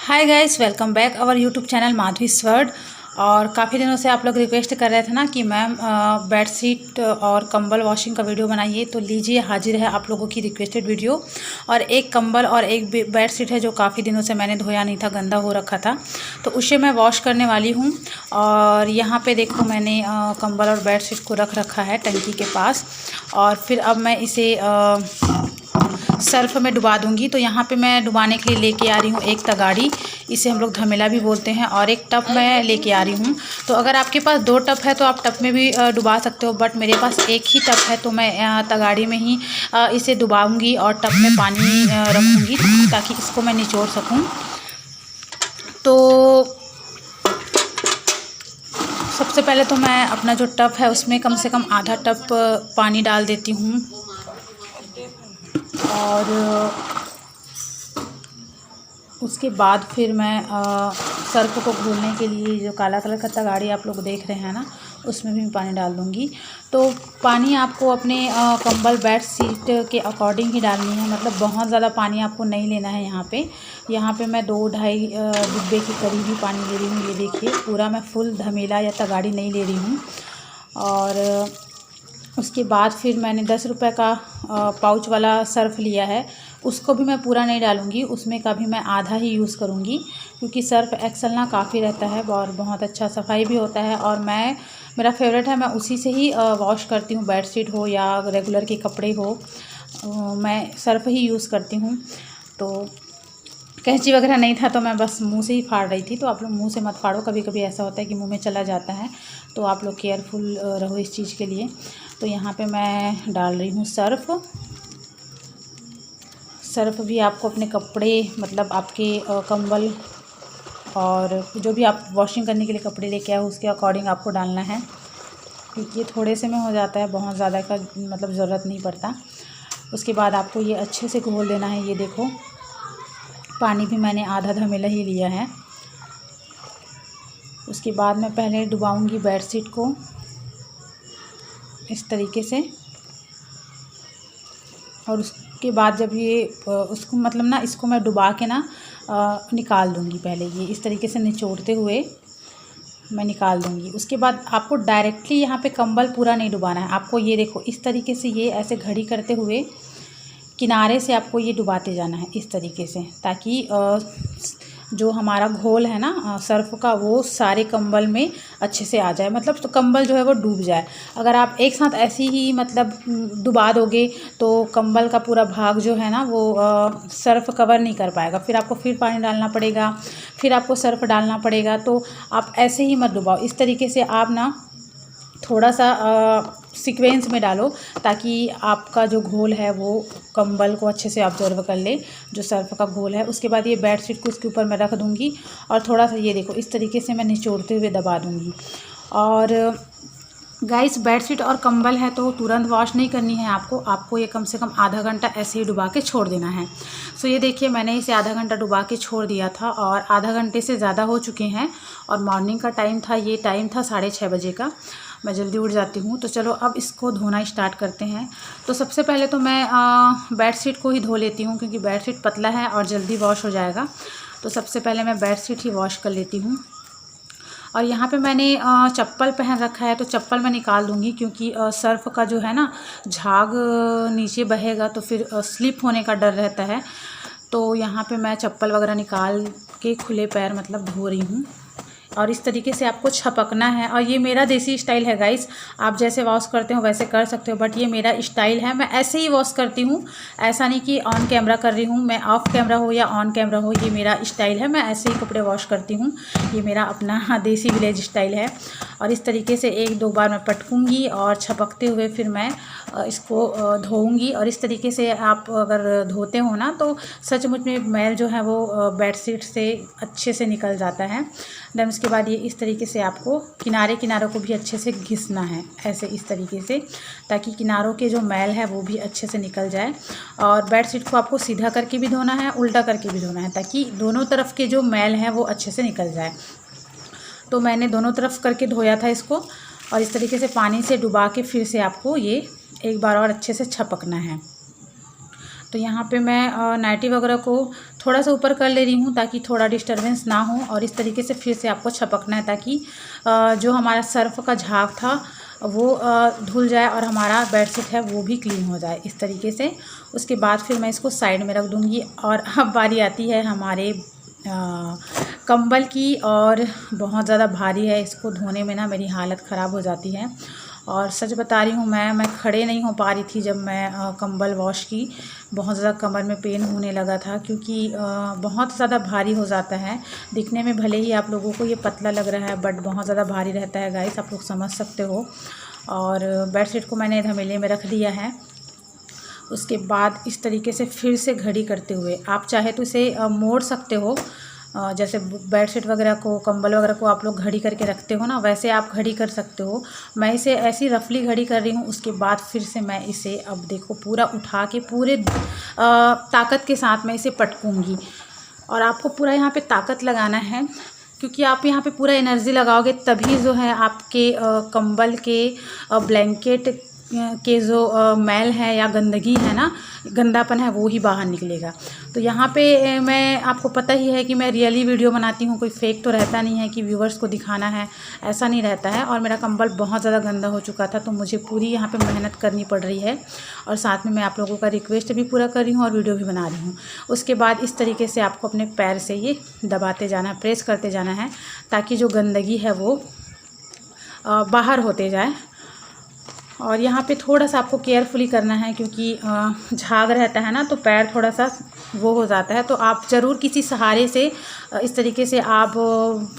Hi guys, welcome back our YouTube channel Madhavi sword. और काफ़ी दिनों से आप लोग रिक्वेस्ट कर रहे थे ना कि मैम बेडशीट और कंबल वॉशिंग का वीडियो बनाइए, तो लीजिए हाजिर है आप लोगों की रिक्वेस्टेड वीडियो। और एक कंबल और एक बेडशीट है जो काफ़ी दिनों से मैंने धोया नहीं था, गंदा हो रखा था, तो उसे मैं वॉश करने वाली हूँ। और यहाँ पे देखो मैंने कंबल और बेडशीट को रख रखा है टंकी के पास। और फिर अब मैं इसे सर्फ में डुबा दूंगी। तो यहाँ पे मैं डुबाने के लिए लेके आ रही हूँ एक तगाड़ी, इसे हम लोग धमेला भी बोलते हैं, और एक टब मैं लेके आ रही हूँ। तो अगर आपके पास 2 टब है तो आप टब में भी डुबा सकते हो, बट मेरे पास एक ही टब है तो मैं तगाड़ी में ही इसे डुबाऊंगी और टब में पानी रखूँगी ताकि इसको मैं निचोड़ सकूँ। तो सबसे पहले तो मैं अपना जो टब है उसमें कम से कम आधा टब पानी डाल देती हूँ। और उसके बाद फिर मैं सर्फ को घोलने के लिए जो काला कलर का तगाड़ी आप लोग देख रहे हैं ना, उसमें भी मैं पानी डाल दूँगी। तो पानी आपको अपने कंबल बेड शीट के अकॉर्डिंग ही डालनी है, मतलब बहुत ज़्यादा पानी आपको नहीं लेना है। यहाँ पे मैं 2-2.5 डिब्बे के करीब ही पानी ले रही हूँ। ये देखिए, पूरा मैं फुल धमेला या तगाड़ी नहीं ले रही हूँ। और उसके बाद फिर मैंने 10 रुपये का पाउच वाला सर्फ़ लिया है, उसको भी मैं पूरा नहीं डालूँगी, उसमें का भी मैं आधा ही यूज़ करूँगी, क्योंकि सर्फ़ एक्सेल ना काफ़ी रहता है और बहुत अच्छा सफाई भी होता है। और मेरा फेवरेट है, मैं उसी से ही वॉश करती हूँ, बेडशीट हो या रेगुलर के कपड़े हो, मैं सर्फ़ ही यूज़ करती हूँ। तो कैंची वगैरह नहीं था तो मैं बस मुंह से ही फाड़ रही थी। तो आप लोग मुंह से मत फाड़ो, कभी कभी ऐसा होता है कि मुंह में चला जाता है, तो आप लोग केयरफुल रहो इस चीज़ के लिए। तो यहाँ पे मैं डाल रही हूँ सर्फ भी आपको अपने कपड़े, मतलब आपके कंबल और जो भी आप वॉशिंग करने के लिए कपड़े लेके आओ उसके अकॉर्डिंग आपको डालना है, क्योंकि ये थोड़े से में हो जाता है, बहुत ज़्यादा का मतलब ज़रूरत नहीं पड़ता। उसके बाद आपको ये अच्छे से घोल देना है। ये देखो, पानी भी मैंने आधा धमेला ही लिया है। उसके बाद मैं पहले डुबाऊंगी बेडशीट को इस तरीके से, और उसके बाद जब ये उसको मतलब ना, इसको मैं डुबा के ना निकाल दूंगी। पहले ये इस तरीके से निचोड़ते हुए मैं निकाल दूंगी। उसके बाद आपको डायरेक्टली यहाँ पे कंबल पूरा नहीं डुबाना है, आपको ये देखो इस तरीके से ये ऐसे घड़ी करते हुए किनारे से आपको ये डुबाते जाना है इस तरीके से, ताकि जो हमारा घोल है ना सर्फ का, वो सारे कंबल में अच्छे से आ जाए, मतलब तो कंबल जो है वो डूब जाए। अगर आप एक साथ ऐसे ही मतलब डुबा दोगे तो कंबल का पूरा भाग जो है ना वो सर्फ कवर नहीं कर पाएगा, फिर आपको फिर पानी डालना पड़ेगा, फिर आपको सर्फ डालना पड़ेगा। तो आप ऐसे ही मत डुबाओ, इस तरीके से आप ना थोड़ा सा सीक्वेंस में डालो, ताकि आपका जो घोल है वो कंबल को अच्छे से ऑब्जर्व कर ले, जो सर्फ का घोल है। उसके बाद ये बेडशीट को उसके ऊपर मैं रख दूँगी और थोड़ा सा ये देखो इस तरीके से मैं निचोड़ते हुए दबा दूँगी। और गाइस, बेडशीट और कंबल है तो तुरंत वॉश नहीं करनी है आपको ये कम से कम आधा घंटा ऐसे ही डुबा के छोड़ देना है। सो ये देखिए, मैंने इसे आधा घंटा डुबा के छोड़ दिया था और आधा घंटे से ज़्यादा हो चुके हैं। और मॉर्निंग का टाइम था, ये टाइम था 6:30 बजे का, मैं जल्दी उठ जाती हूँ। तो चलो अब इसको धोना स्टार्ट करते हैं। तो सबसे पहले तो मैं बेडशीट को ही धो लेती हूँ, क्योंकि बेडशीट पतला है और जल्दी वॉश हो जाएगा। तो सबसे पहले मैं बेडशीट ही वॉश कर लेती हूँ। और यहाँ पे मैंने चप्पल पहन रखा है, तो चप्पल मैं निकाल दूँगी, क्योंकि सर्फ का जो है ना झाग नीचे बहेगा तो फिर स्लिप होने का डर रहता है। तो यहाँ पे मैं चप्पल वगैरह निकाल के खुले पैर मतलब धो रही हूँ। और इस तरीके से आपको छपकना है। और ये मेरा देसी स्टाइल है गाइस, आप जैसे वॉश करते हो वैसे कर सकते हो, बट ये मेरा स्टाइल है, मैं ऐसे ही वॉश करती हूँ। ऐसा नहीं कि ऑन कैमरा कर रही हूँ, मैं ऑफ कैमरा हो या ऑन कैमरा हो, ये मेरा स्टाइल है, मैं ऐसे ही कपड़े वॉश करती हूँ। ये मेरा अपना देसी विलेज स्टाइल है। और इस तरीके से 1-2 बार मैं पटकूँगी और छपकते हुए फिर मैं इसको धोऊँगी। और इस तरीके से आप अगर धोते हो ना तो सचमुच में मैल जो है वो बेडशीट से अच्छे से निकल जाता है। देन उसके बाद ये इस तरीके से आपको किनारों को भी अच्छे से घिसना है, ऐसे इस तरीके से, ताकि किनारों के जो मैल है वो भी अच्छे से निकल जाए। और बेडशीट को आपको सीधा करके भी धोना है, उल्टा करके भी धोना है, ताकि दोनों तरफ के जो मैल है वो अच्छे से निकल जाए। तो मैंने दोनों तरफ करके धोया था इसको, और इस तरीके से पानी से डुबा के फिर से आपको ये एक बार और अच्छे से छपकना है। तो यहाँ पे मैं नाइटी वगैरह को थोड़ा सा ऊपर कर ले रही हूँ ताकि थोड़ा डिस्टरबेंस ना हो। और इस तरीके से फिर से आपको छपकना है ताकि जो हमारा सर्फ का झाग था वो धुल जाए और हमारा बेडशीट है वो भी क्लीन हो जाए इस तरीके से। उसके बाद फिर मैं इसको साइड में रख दूँगी। और अब बारी आती है हमारे कंबल की, और बहुत ज़्यादा भारी है, इसको धोने में ना मेरी हालत ख़राब हो जाती है। और सच बता रही हूँ, मैं खड़े नहीं हो पा रही थी जब मैं कंबल वॉश की। बहुत ज़्यादा कमर में पेन होने लगा था क्योंकि बहुत ज़्यादा भारी हो जाता है। दिखने में भले ही आप लोगों को ये पतला लग रहा है बट बहुत ज़्यादा भारी रहता है गाइस, आप लोग समझ सकते हो। और बेडशीट को मैंने धमेले में रख दिया है। उसके बाद इस तरीके से फिर से घड़ी करते हुए आप चाहे तो इसे मोड़ सकते हो, जैसे बेडशीट वगैरह को, कंबल वगैरह को आप लोग घड़ी करके रखते हो ना, वैसे आप घड़ी कर सकते हो। मैं इसे ऐसी रफली घड़ी कर रही हूँ। उसके बाद फिर से मैं इसे अब देखो पूरा उठा के पूरे ताकत के साथ मैं इसे पटकूँगी। और आपको पूरा यहाँ पे ताकत लगाना है क्योंकि आप यहाँ पे पूरा एनर्जी लगाओगे तभी जो है आपके कंबल के ब्लैंकेट के जो मैल है या गंदगी है ना, गंदापन है, वो ही बाहर निकलेगा। तो यहाँ पे मैं, आपको पता ही है कि मैं रियली वीडियो बनाती हूँ, कोई फेक तो रहता नहीं है कि व्यूवर्स को दिखाना है, ऐसा नहीं रहता है। और मेरा कंबल बहुत ज़्यादा गंदा हो चुका था तो मुझे पूरी यहाँ पे मेहनत करनी पड़ रही है। और साथ में मैं आप लोगों का रिक्वेस्ट भी पूरा कर रही हूँ और वीडियो भी बना रही हूँ। उसके बाद इस तरीके से आपको अपने पैर से ये दबाते जाना है, प्रेस करते जाना है ताकि जो गंदगी है वो बाहर होते जाए। और यहाँ पे थोड़ा सा आपको केयरफुली करना है क्योंकि झाग रहता है ना तो पैर थोड़ा सा वो हो जाता है। तो आप ज़रूर किसी सहारे से इस तरीके से आप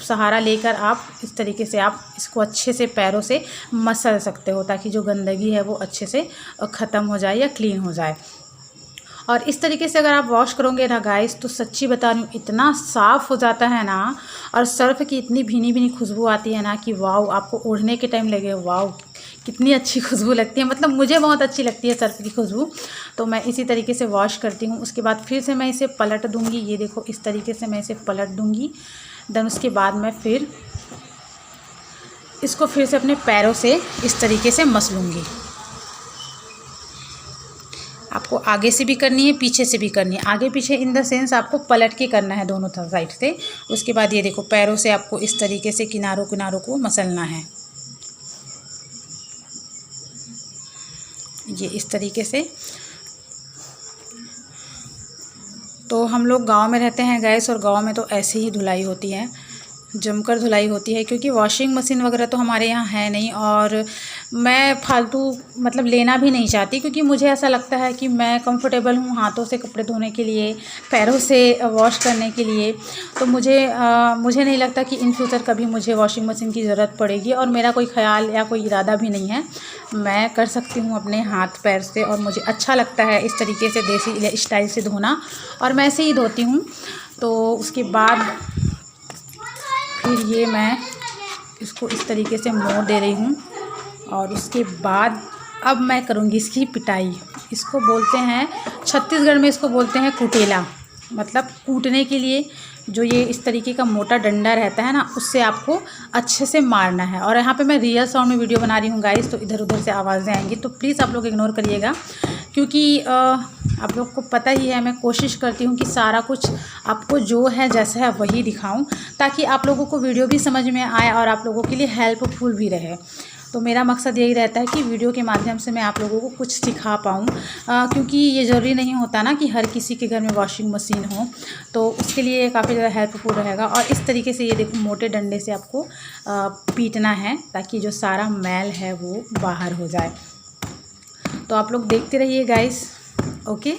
सहारा लेकर आप इस तरीके से आप इसको अच्छे से पैरों से मसल सकते हो ताकि जो गंदगी है वो अच्छे से ख़त्म हो जाए या क्लीन हो जाए। और इस तरीके से अगर आप वॉश करोगे ना गाइस तो सच्ची बता रही हूँ इतना साफ़ हो जाता है ना, और सर्फ की इतनी भीनी भीनी खुशबू आती है ना कि वाव, आपको ओढ़ने के टाइम लगे वाव कितनी अच्छी खुशबू लगती है। मतलब मुझे बहुत अच्छी लगती है सर्फ की खुशबू। तो मैं इसी तरीके से वॉश करती हूँ। उसके बाद फिर से मैं इसे पलट दूँगी। ये देखो इस तरीके से मैं इसे पलट दूँगी। देन उसके बाद मैं फिर इसको फिर से अपने पैरों से इस तरीके से मस लूँगी। आपको आगे से भी करनी है, पीछे से भी करनी है। आगे पीछे इन द सेंस आपको पलट के करना है दोनों साइड से। उसके बाद ये देखो पैरों से आपको इस तरीके से किनारों किनारों को मसलना है, ये इस तरीके से। तो हम लोग गांव में रहते हैं गैस, और गांव में तो ऐसे ही धुलाई होती है, जमकर धुलाई होती है क्योंकि वॉशिंग मशीन वगैरह तो हमारे यहाँ है नहीं। और मैं फालतू मतलब लेना भी नहीं चाहती क्योंकि मुझे ऐसा लगता है कि मैं कंफर्टेबल हूँ हाथों से कपड़े धोने के लिए, पैरों से वॉश करने के लिए। तो मुझे नहीं लगता कि इन फ्यूचर कभी मुझे वॉशिंग मशीन की ज़रूरत पड़ेगी, और मेरा कोई ख्याल या कोई इरादा भी नहीं है। मैं कर सकती हूँ अपने हाथ पैर से, और मुझे अच्छा लगता है इस तरीके से देसी स्टाइल से धोना, और मैं ऐसे ही धोती हूँ। तो उसके बाद फिर ये मैं इसको इस तरीके से मोड़ दे रही हूँ। और उसके बाद अब मैं करूँगी इसकी पिटाई। इसको बोलते हैं छत्तीसगढ़ में, इसको बोलते हैं कुटेला, मतलब कूटने के लिए जो ये इस तरीके का मोटा डंडा रहता है ना, उससे आपको अच्छे से मारना है। और यहाँ पे मैं रियल साउंड में वीडियो बना रही हूँ गाइस, तो इधर उधर से आवाज़ें आएंगी तो प्लीज़ आप लोग इग्नोर करिएगा क्योंकि आप लोग को पता ही है मैं कोशिश करती हूँ कि सारा कुछ आपको जो है जैसा है वही दिखाऊं ताकि आप लोगों को वीडियो भी समझ में आए और आप लोगों के लिए हेल्पफुल भी रहे। तो मेरा मकसद यही रहता है कि वीडियो के माध्यम से मैं आप लोगों को कुछ सिखा पाऊँ, क्योंकि ये ज़रूरी नहीं होता ना कि हर किसी के घर में वॉशिंग मशीन हो, तो उसके लिए काफ़ी ज़्यादा हेल्पफुल रहेगा। और इस तरीके से ये देखो मोटे डंडे से आपको पीटना है ताकि जो सारा मैल है वो बाहर हो जाए। तो आप लोग देखते रहिए गाइस, ओके।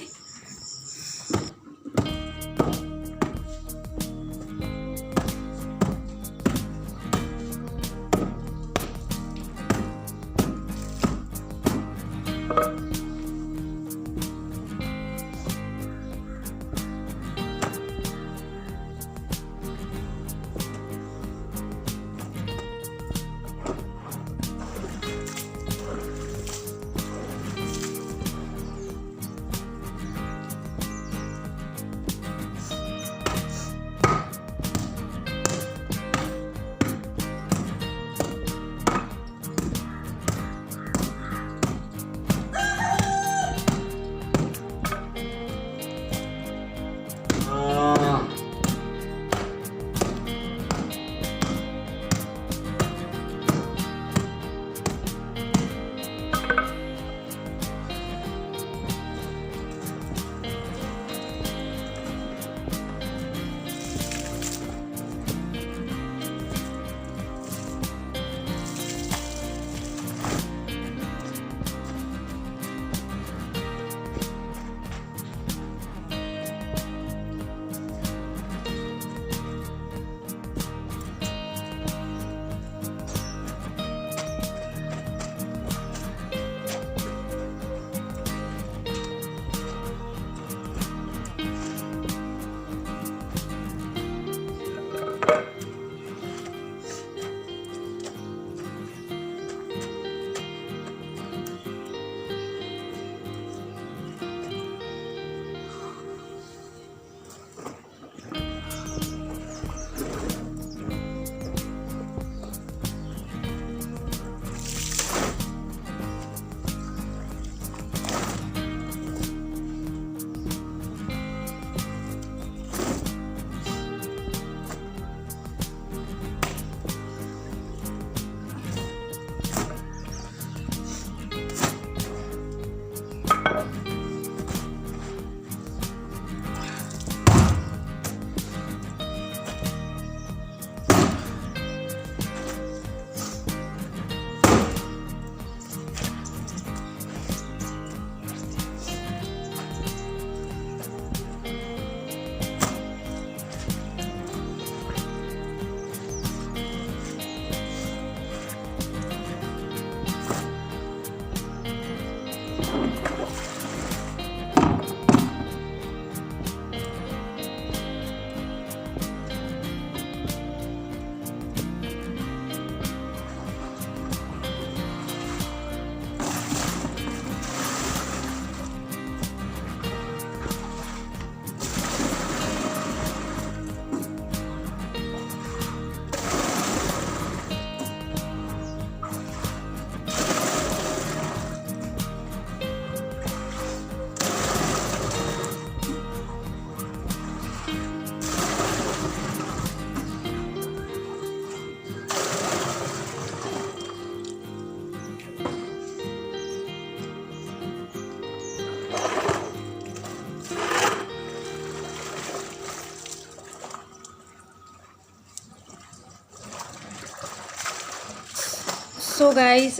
सो गाइस,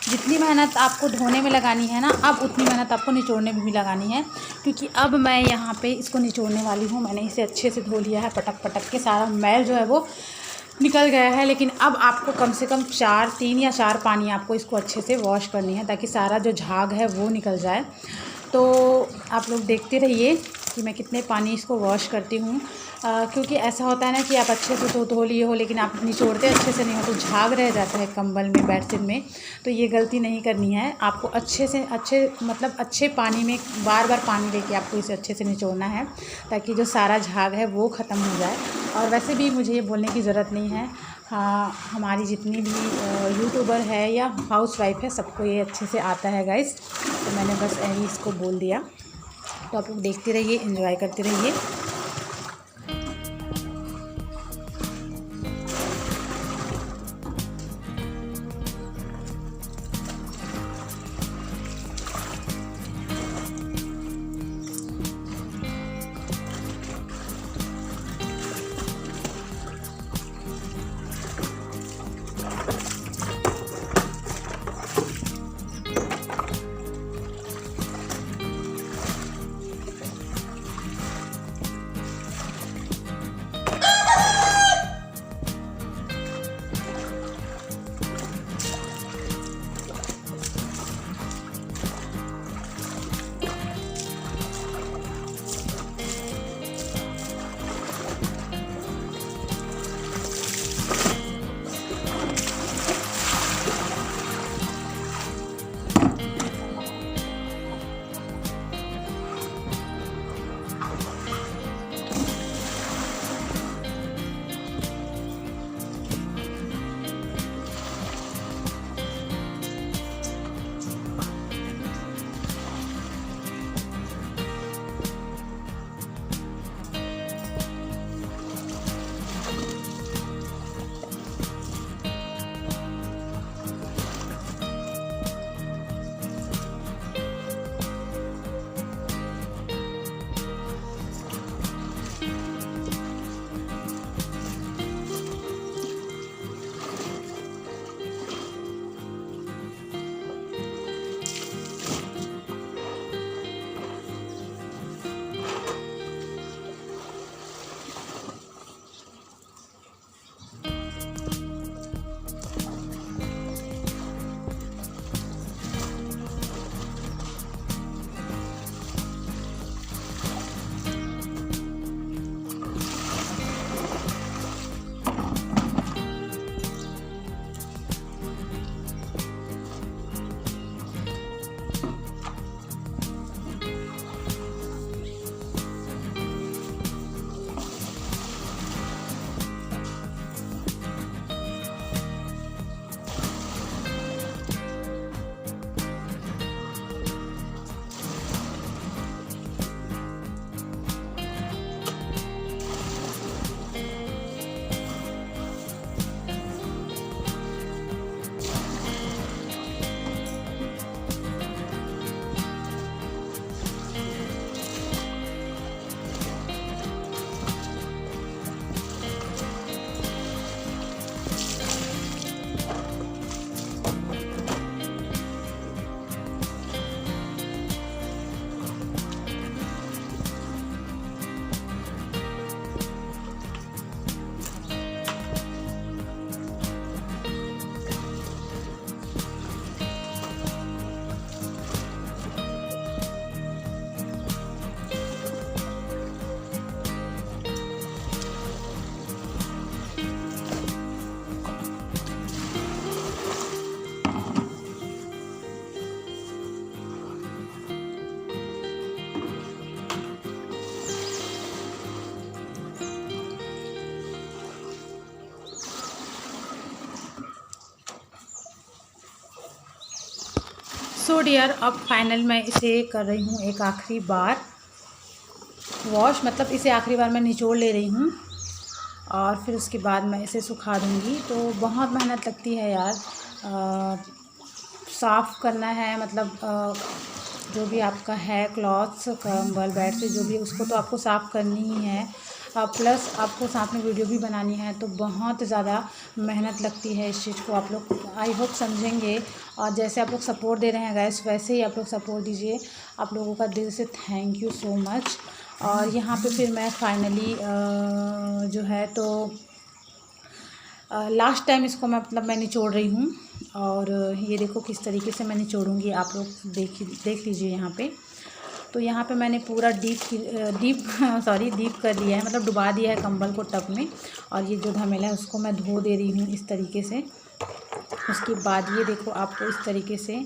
जितनी मेहनत आपको धोने में लगानी है ना, अब उतनी मेहनत आपको निचोड़ने में भी लगानी है, क्योंकि अब मैं यहाँ पे इसको निचोड़ने वाली हूँ। मैंने इसे अच्छे से धो लिया है, पटक पटक के सारा मैल जो है वो निकल गया है। लेकिन अब आपको कम से कम 3 या 4 पानी आपको इसको अच्छे से वॉश करनी है, ताकि सारा जो झाग है वो निकल जाए। तो आप लोग देखते रहिए कि मैं कितने पानी इसको वॉश करती हूँ, क्योंकि ऐसा होता है ना कि आप अच्छे से तो धो लिए हो, लेकिन आप निचोड़ते अच्छे से नहीं हो तो झाग रह जाता है कंबल में, बेडशीट में। तो ये गलती नहीं करनी है आपको। अच्छे पानी में बार बार पानी लेके आपको इसे अच्छे से निचोड़ना है, ताकि जो सारा झाग है वो ख़त्म हो जाए। और वैसे भी मुझे ये बोलने की ज़रूरत नहीं है, हाँ, हमारी जितनी भी यूट्यूबर है या हाउसवाइफ है, सबको ये अच्छे से आता है गाइस। तो मैंने बस यही इसको बोल दिया। तो आप लोग देखते रहिए, एंजॉय करते रहिए। सो डियर, अब फाइनल मैं इसे कर रही हूँ एक आखिरी बार वॉश, मतलब इसे आखिरी बार मैं निचोड़ ले रही हूँ और फिर उसके बाद मैं इसे सुखा दूँगी। तो बहुत मेहनत लगती है यार, साफ़ करना है, मतलब जो भी आपका है क्लॉथ्स, कंबल, बेड से जो भी, उसको तो आपको साफ़ करनी ही है। प्लस आपको साथ में वीडियो भी बनानी है, तो बहुत ज़्यादा मेहनत लगती है इस चीज़ को। आप लोग आई होप समझेंगे, और जैसे आप लोग सपोर्ट दे रहे हैं गाइस, वैसे ही आप लोग सपोर्ट दीजिए। आप लोगों का दिल से थैंक यू सो मच। और यहाँ पे फिर मैं फाइनली जो है तो लास्ट टाइम इसको मैं निचोड़ रही हूँ। और ये देखो किस तरीके से मैं निचोड़ूँगी, आप लोग देख लीजिए यहाँ पे। तो यहाँ पे मैंने पूरा डीप कर दिया है, मतलब डुबा दिया है कंबल को टब में। और ये जो धमेला है उसको मैं धो दे रही हूँ इस तरीके से। उसके बाद ये देखो आपको इस तरीके से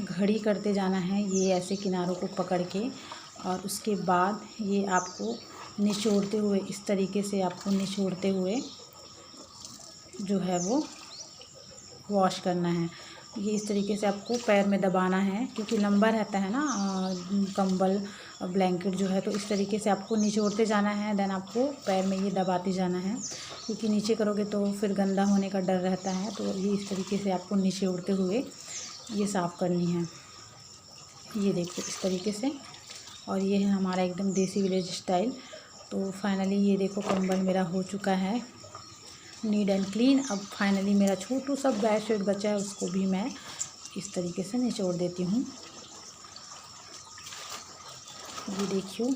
घड़ी करते जाना है, ये ऐसे किनारों को पकड़ के। और उसके बाद ये आपको निचोड़ते हुए, इस तरीके से आपको निचोड़ते हुए जो है वो वॉश करना है। ये इस तरीके से आपको पैर में दबाना है, क्योंकि लंबा रहता है ना कंबल ब्लैंकेट जो है, तो इस तरीके से आपको निचोड़ते जाना है। देन आपको पैर में ये दबाते जाना है, क्योंकि नीचे करोगे तो फिर गंदा होने का डर रहता है। तो ये इस तरीके से आपको निचोड़ते हुए ये साफ़ करनी है। ये देखो इस तरीके से। और ये है हमारा एकदम देसी विलेज स्टाइल। तो फाइनली ये देखो कंबल मेरा हो चुका है नीट एंड क्लीन। अब फाइनली मेरा छोटू सा बेडशीट बचा है, उसको भी मैं इस तरीके से निचोड़ देती हूँ। ये देखियो।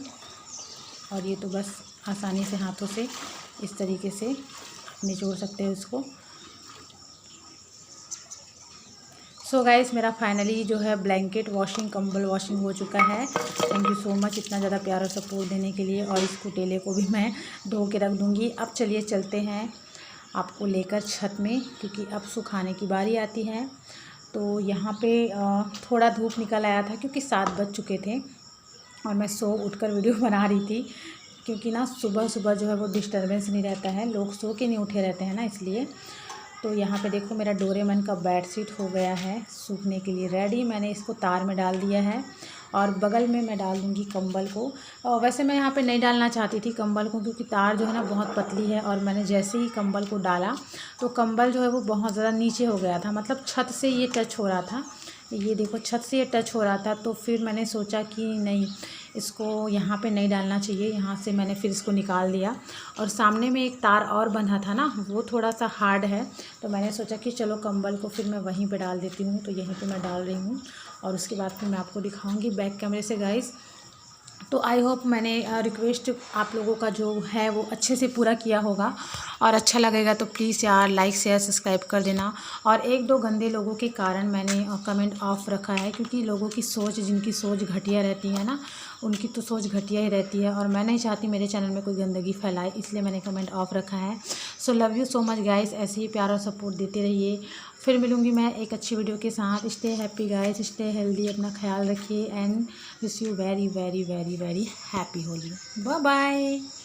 और ये तो बस आसानी से हाथों से इस तरीके से निचोड़ सकते हो इसको। सो गाइस, मेरा फाइनली जो है ब्लैंकेट वॉशिंग, कंबल वॉशिंग हो चुका है। थैंक यू सो मच इतना ज़्यादा प्यार और सपोर्ट देने के लिए। और इस कुटेले को भी मैं धो के रख दूँगी। अब चलिए चलते हैं आपको लेकर छत में, क्योंकि अब सुखाने की बारी आती है। तो यहाँ पे थोड़ा धूप निकल आया था, क्योंकि 7 बज चुके थे और मैं सो उठकर वीडियो बना रही थी। क्योंकि ना सुबह सुबह जो है वो डिस्टर्बेंस नहीं रहता है, लोग सो के नहीं उठे रहते हैं ना, इसलिए। तो यहाँ पे देखो मेरा डोरेमन का बेडशीट हो गया है सूखने के लिए रेडी। मैंने इसको तार में डाल दिया है और बगल में मैं डाल दूँगी कंबल को। वैसे मैं यहाँ पे नहीं डालना चाहती थी कंबल को, क्योंकि तार जो है ना बहुत पतली है। और मैंने जैसे ही कंबल को डाला तो कंबल जो है वो बहुत ज़्यादा नीचे हो गया था, मतलब छत से ये टच हो रहा था। ये देखो छत से ये टच हो रहा था। तो फिर मैंने सोचा कि नहीं, इसको यहाँ पे नहीं डालना चाहिए। यहाँ से मैंने फिर इसको निकाल दिया। और सामने में एक तार और बंधा था ना, वो थोड़ा सा हार्ड है, तो मैंने सोचा कि चलो कंबल को फिर मैं वहीं पे डाल देती हूँ। तो यहीं पे मैं डाल रही हूँ और उसके बाद फिर मैं आपको दिखाऊँगी बैक कैमरे से गाइस। तो आई होप मैंने रिक्वेस्ट आप लोगों का जो है वो अच्छे से पूरा किया होगा। और अच्छा लगेगा तो प्लीज़ यार लाइक शेयर सब्सक्राइब कर देना। और 1-2 गंदे लोगों के कारण मैंने कमेंट ऑफ रखा है, क्योंकि लोगों की सोच, जिनकी सोच घटिया रहती है ना, उनकी तो सोच घटिया ही रहती है। और मैं नहीं चाहती मेरे चैनल में कोई गंदगी फैलाए, इसलिए मैंने कमेंट ऑफ रखा है। So love you so much guys, ऐसे ही प्यार और सपोर्ट देते रहिए। फिर मिलूँगी मैं एक अच्छी वीडियो के साथ। Stay happy guys, stay healthy, अपना ख्याल रखिए and wish you very very very very happy Holi. Bye bye.